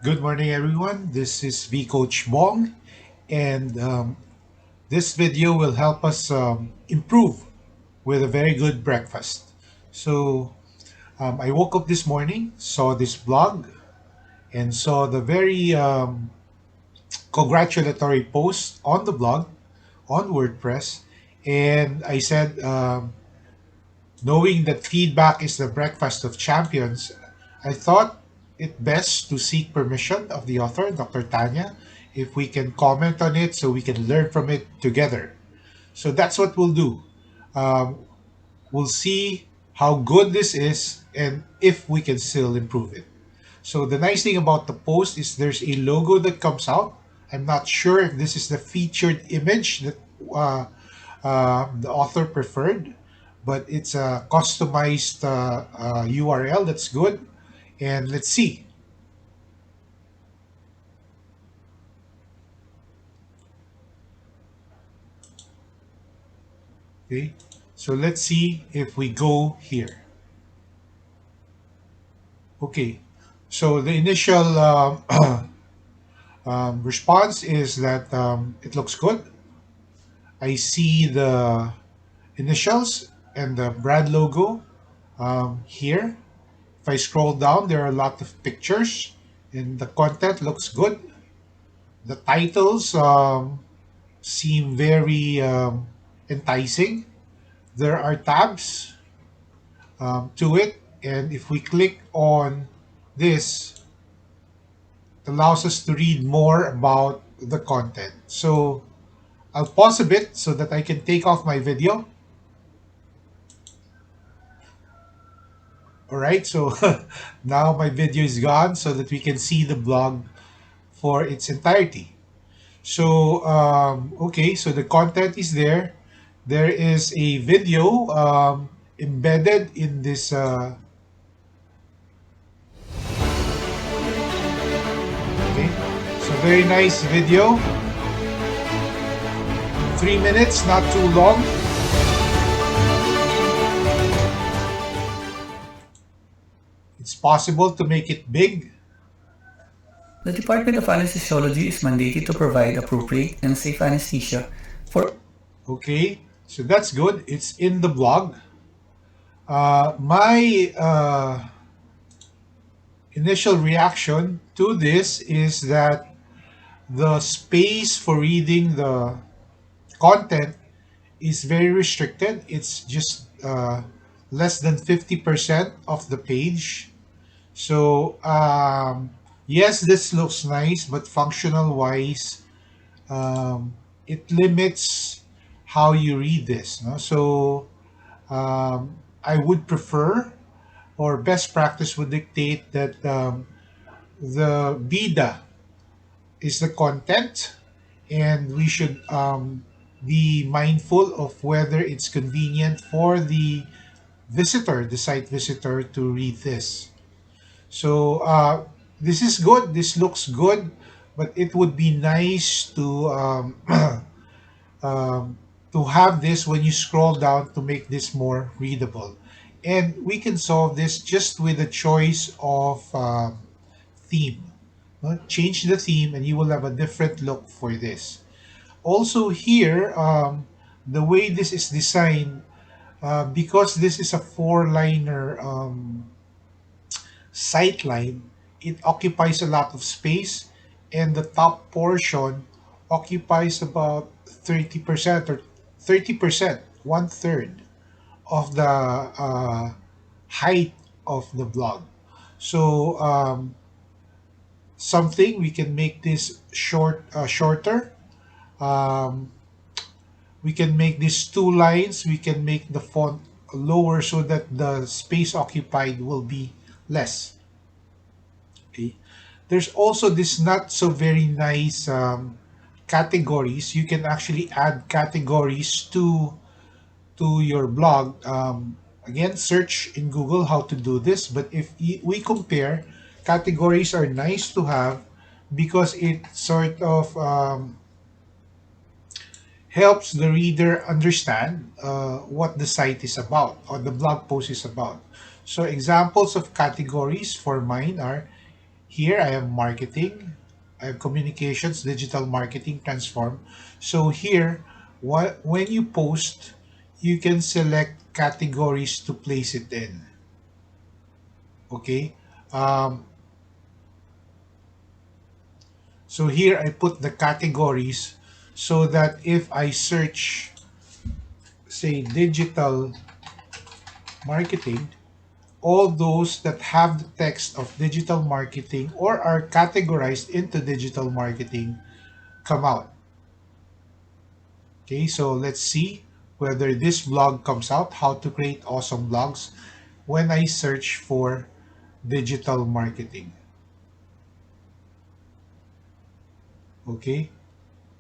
Good morning, everyone. This is V Coach Bong, and this video will help us improve with a very good breakfast. So, I woke up this morning, saw this blog, and saw the very congratulatory post on the blog on WordPress. And I said, knowing that feedback is the breakfast of champions, I thought it best to seek permission of the author, Dr. Tanya, if we can comment on it so we can learn from it together. So that's what we'll do. Um, we'll see how good this is and if we can still improve it. So the nice thing about the post is there's a logo that comes out. I'm not sure if this is the featured image that uh, the author preferred, but it's a customized URL that's good. And let's see. Okay, so let's see if we go here. Okay, so the initial response is that it looks good. I see the initials and the brand logo here. If I scroll down, there are a lot of pictures, and the content looks good. The titles seem very enticing. There are tabs to it, and if we click on this, it allows us to read more about the content. So I'll pause a bit so that I can take off my video. All right, so now my video is gone so that we can see the blog for its entirety. So, okay, so the content is there. There is a video embedded in this. Okay, so very nice video. 3 minutes, not too long. It's possible to make it big. The Department of Anesthesiology is mandated to provide appropriate and safe anesthesia for. Okay, so that's good. It's in the blog. My initial reaction to this is that the space for reading the content is very restricted. It's just less than 50% of the page. So, yes, this looks nice, but functional wise, um, it limits how you read this. No? So, I would prefer, or best practice would dictate that the bida is the content, and we should be mindful of whether it's convenient for the visitor, the site visitor, to read this. So this is good. This looks good, but it would be nice to have this when you scroll down to make this more readable. And we can solve this just with a choice of theme. Change the theme, and you will have a different look for this. Also here, the way this is designed, because this is a four-liner sight line, it occupies a lot of space, and the top portion occupies about 30% or 30%, one third of the height of the blog. So something we can make this shorter. Um, we can make these two lines. We can make the font lower so that the space occupied will be less. Okay. There's also this not so very nice categories. You can actually add categories to your blog. Again, search in Google how to do this. But if we compare, categories are nice to have because it sort of helps the reader understand what the site is about or the blog post is about. So examples of categories for mine are Here I have marketing, I have communications, digital marketing transform. So here, when you post, you can select categories to place it in. Okay. Um, so here I put the categories so that if I search, say, digital marketing, all those that have the text of digital marketing or are categorized into digital marketing come out. Okay, so let's see whether this blog comes out, how to create awesome blogs, when I search for digital marketing. Okay,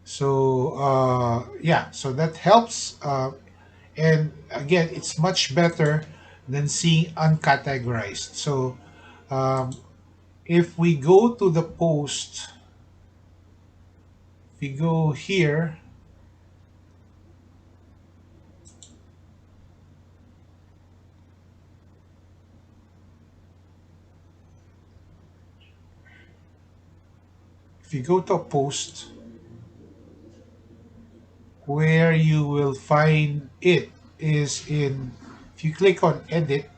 so yeah, so that helps. And again, it's much better than seeing uncategorized. So um, if we go to the post, if we go here, if you go to a post, where you will find it is in, if you click on edit,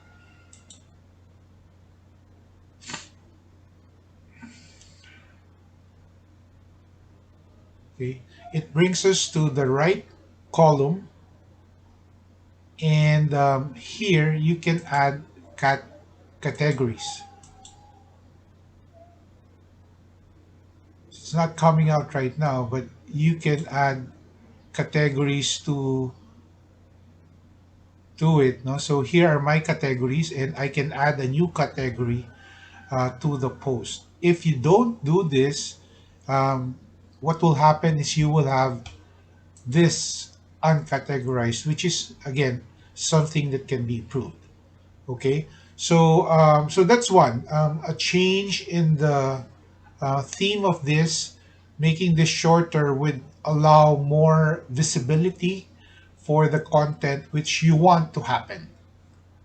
okay, it brings us to the right column, and here you can add categories. It's not coming out right now, but you can add categories to it. No, so here are my categories, and I can add a new category to the post. If you don't do this, what will happen is you will have this uncategorized, which is again something that can be improved. Okay, so so that's one, a change in the theme of this, making this shorter would allow more visibility for the content which you want to happen.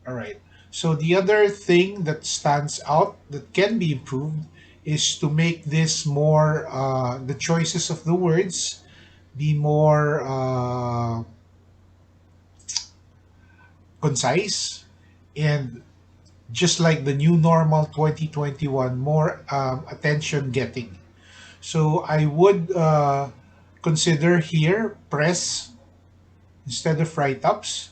All right. So the other thing that stands out that can be improved is to make this more, the choices of the words be more concise, and just like the new normal 2021, more attention getting. So I would consider here press instead of write ups.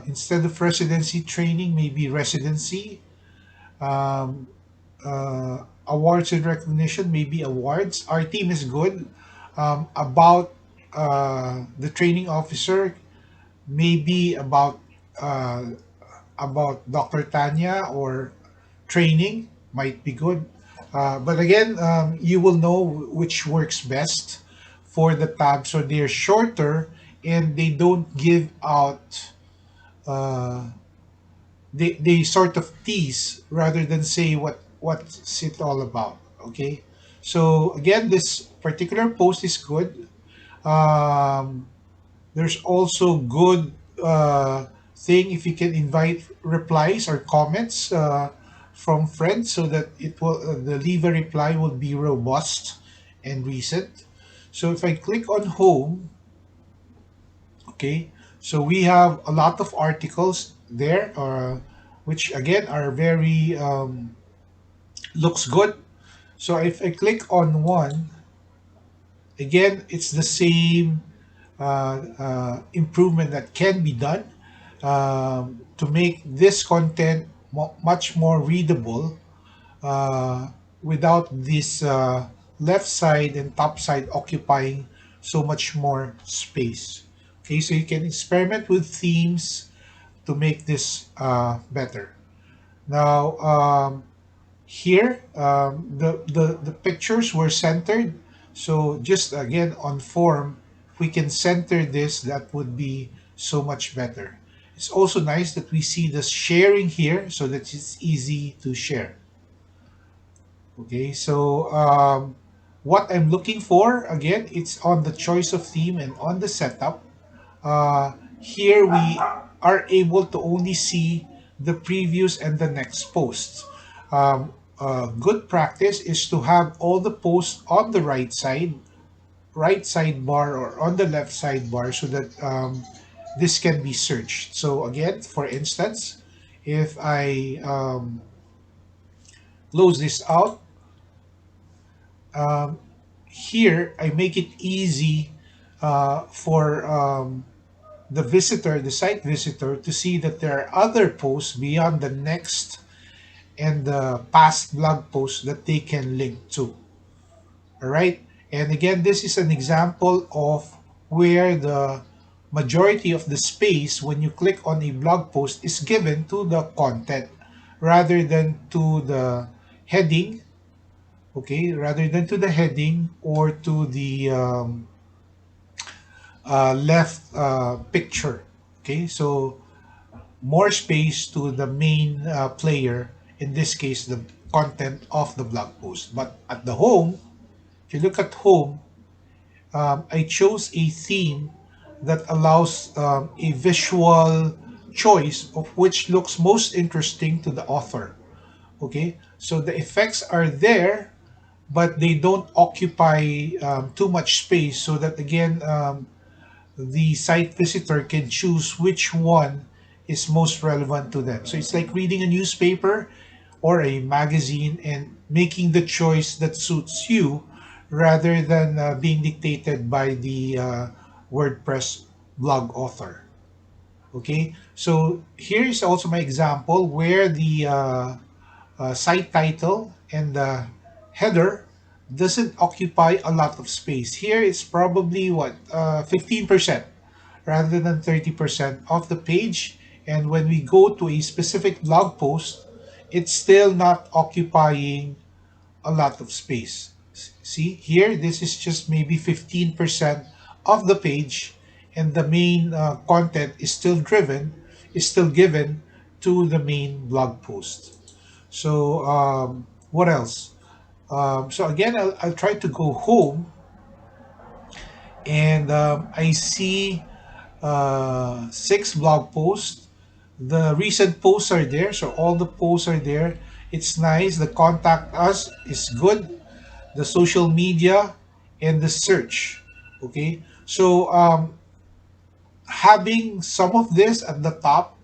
Instead of residency training, maybe residency. Um, Awards and recognition, maybe awards. Our team is good. About the training officer, maybe uh, about Dr. Tanya, or training might be good. But again, you will know which works best for the tab. So they're shorter and they don't give out. Uh, they sort of tease rather than say what's it all about. Okay, so again, this particular post is good. Um, there's also good thing if you can invite replies or comments from friends, so that it will, the leave a reply will be robust and recent. So if I click on home, okay, so we have a lot of articles there, which again are very looks good. So if I click on one, again it's the same improvement that can be done to make this content much more readable, uh, without this left side and top side occupying so much more space. Okay, so you can experiment with themes to make this better. Now, here, the pictures were centered. So just again on form, if we can center this, that would be so much better. It's also nice that we see the sharing here so that it's easy to share. Okay, so what I'm looking for, again, it's on the choice of theme and on the setup. Here we are able to only see the previews and the next posts. good practice is to have all the posts on the right sidebar or on the left sidebar so that this can be searched. So again, for instance, if I close this out, um, here I make it easy for the visitor, the site visitor, to see that there are other posts beyond the next and the past blog posts that they can link to. All right. And again, this is an example of where the majority of the space when you click on a blog post is given to the content rather than to the heading. Okay, rather than to the heading or to the left picture. Okay, so more space to the main player, in this case, the content of the blog post. But at the home, if you look at home, I chose a theme that allows a visual choice of which looks most interesting to the author. Okay, so the effects are there, but they don't occupy too much space, so that again, the site visitor can choose which one is most relevant to them. So it's like reading a newspaper or a magazine and making the choice that suits you rather than being dictated by the WordPress blog author. Okay, so here is also my example where the site title and the header doesn't occupy a lot of space. Here it's probably what 15% rather than 30% of the page. And when we go to a specific blog post, it's still not occupying a lot of space. See here, this is just maybe 15% of the page, and the main content is still given to the main blog post. So what else? So again, I'll try to go home, and I see six blog posts. The recent posts are there, so all the posts are there. It's nice. The contact us is good. The social media and the search. Okay, so having some of this at the top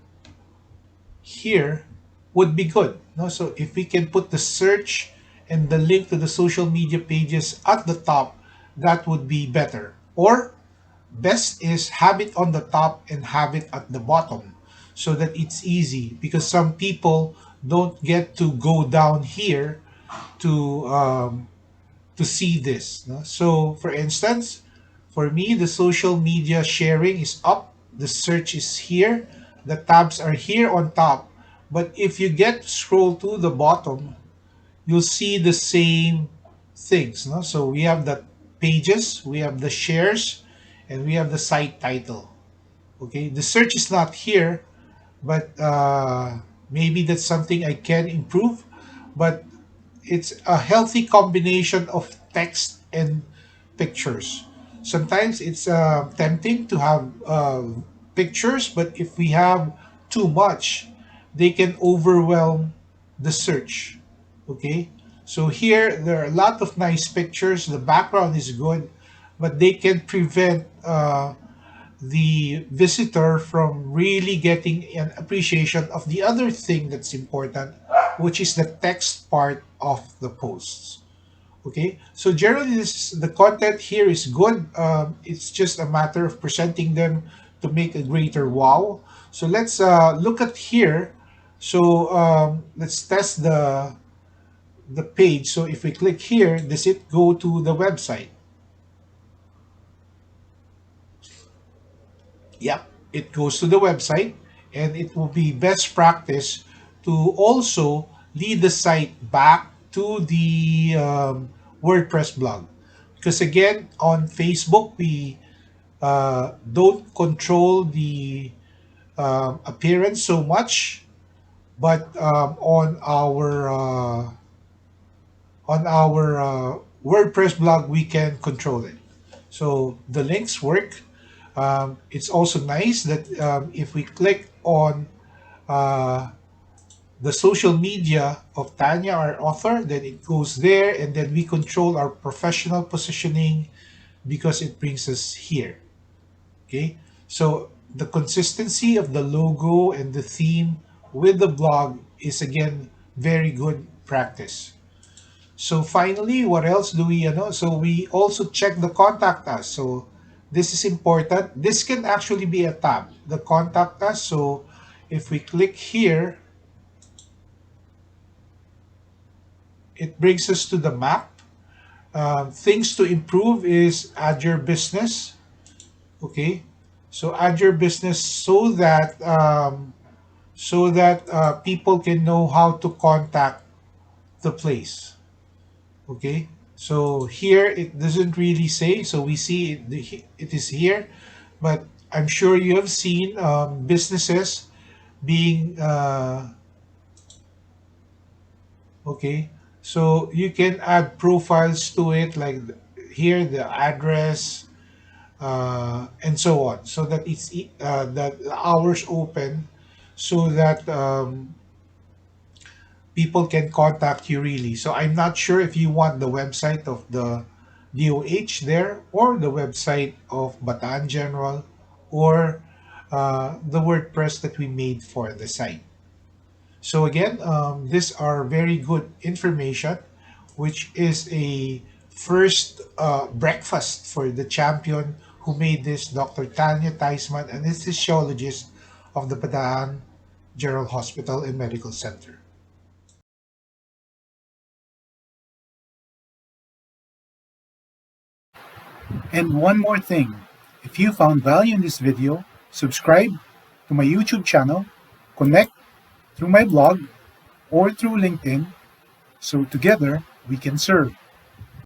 here would be good. No? So if we can put the search and the link to the social media pages at the top, that would be better. Or best is have it on the top and have it at the bottom so that it's easy, because some people don't get to go down here to see this. No? So for instance, for me, the social media sharing is up, the search is here, the tabs are here on top. But if you get to scroll to the bottom, you'll see the same things. No? So we have the pages, we have the shares, and we have the site title. Okay, the search is not here, but maybe that's something I can improve. But it's a healthy combination of text and pictures. Sometimes it's tempting to have pictures, but if we have too much, they can overwhelm the search. Okay, so here there are a lot of nice pictures. The background is good, but they can prevent the visitor from really getting an appreciation of the other thing that's important, which is the text part of the posts. Okay, so generally the content here is good. It's just a matter of presenting them to make a greater wow. So let's look at here. So let's test the page. So if we click here, does it go to the website? Yep, it goes to the website, and it will be best practice to also lead the site back to the WordPress blog. Because again, on Facebook, we don't control the appearance so much, but on our WordPress blog, we can control it. So the links work. It's also nice that if we click on uh, the social media of Tanya, our author, then it goes there, and then we control our professional positioning because it brings us here. Okay, so the consistency of the logo and the theme with the blog is again very good practice. So finally, what else do we know? So we also check the contact us. So this is important. This can actually be a tab, the contact us. So if we click here, it brings us to the map. Things to improve is add your business. Okay, so add your business so that people can know how to contact the place. Okay, so here it doesn't really say, so we see it is here, but I'm sure you have seen businesses being okay, so you can add profiles to it, like here the address, and so on, so that that the hours open, so that people can contact you really. So I'm not sure if you want the website of the DOH there, or the website of Bataan General, or the WordPress that we made for the site. So again, these are very good information, which is a first breakfast for the champion who made this, Dr. Tanya Theismann, an anesthesiologist of the Bataan General Hospital and Medical Center. And one more thing, if you found value in this video, subscribe to my YouTube channel, connect through my blog or through LinkedIn, so together we can serve.